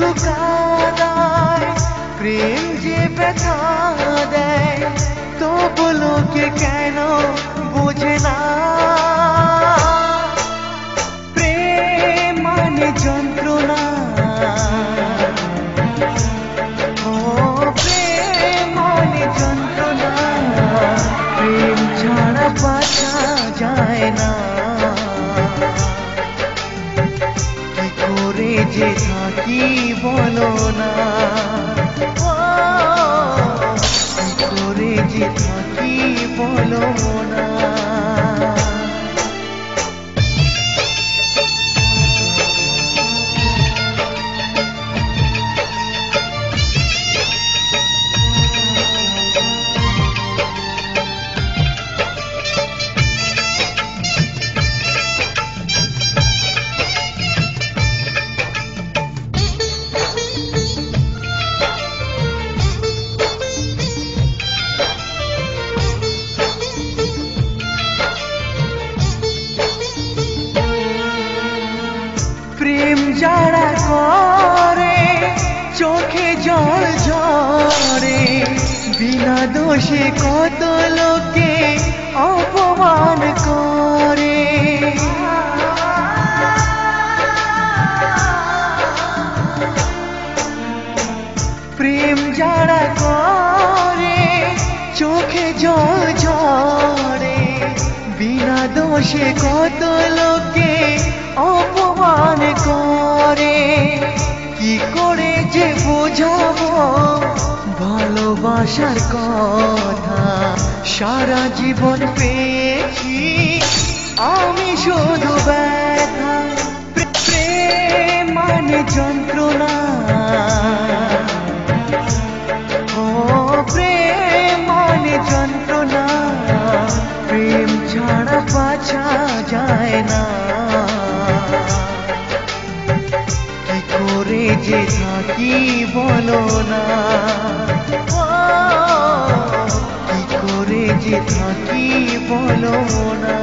শুধু কাঁদায়, প্রেম যে ব্যথা দেয়, তবু লোকে কেন বোঝে না। প্রেম মানে যন্ত্রণা, ও প্রেম মানে যন্ত্রণা, প্রেম ছাড়া বাঁচা যায় না। কি করে যে থাকি বলো না, কি করে যে থাকি বলো না। প্রেম যারা করে চোখে জল ঝরে, বিনা দোষে কত লোকে অপমান করে। প্রেম যারা করে চোখে জল ঝরে, বিনা দোষে কত লোকে অপমান করে। কি করে যে বোঝাবো ভালোবাসার কথা, সারা জীবন পেয়েছি আমি শুধু ব্যথা। প্রেম মানে যন্ত্রণা, ও প্রেম মানে যন্ত্রণা, প্রেম ছাড়া বাঁচা যায় না। কি করে যে থাকি বলো না, কি করে যে থাকি বলো না।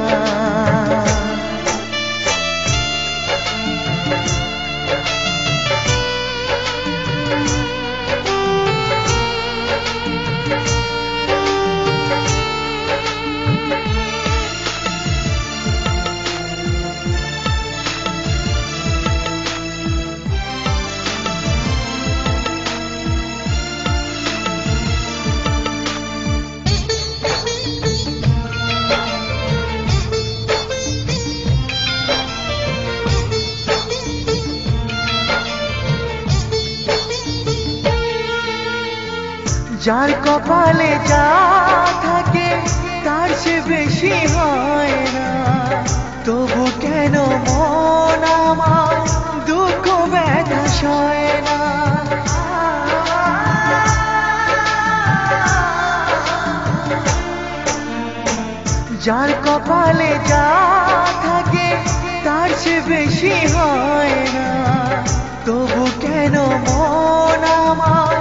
যার কপালে যা থাকে তার সে বেশি হয় না, তবু কেন মন আমার দুঃখ ব্যথা সয় না। যার কপালে যা থাকে তার সে বেশি হয় না, তবু কেন মন আমার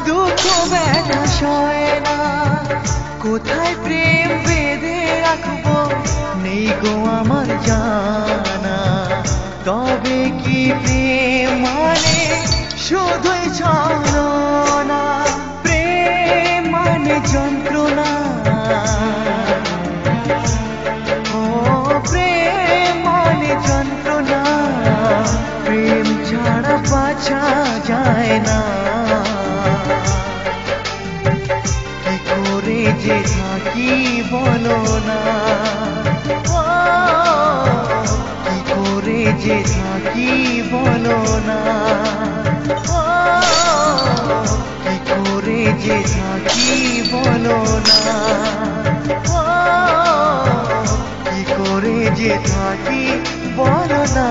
দুঃখ ব্যথা সয় না। কোথায় প্রেম বেঁধে রাখবো নেই গো আমার জানা, তবে কি প্রেম মানে শুধুই ছলনা। প্রেম মানে যন্ত্রণা, ও প্রেম মানে যন্ত্রণা, প্রেম ছাড়া বাঁচা যায় না। কি করে যে থাকি বলো না, কি করে যে থাকি বলো না, কি করে যে থাকি বলো না, কি করে যে থাকি বলো না।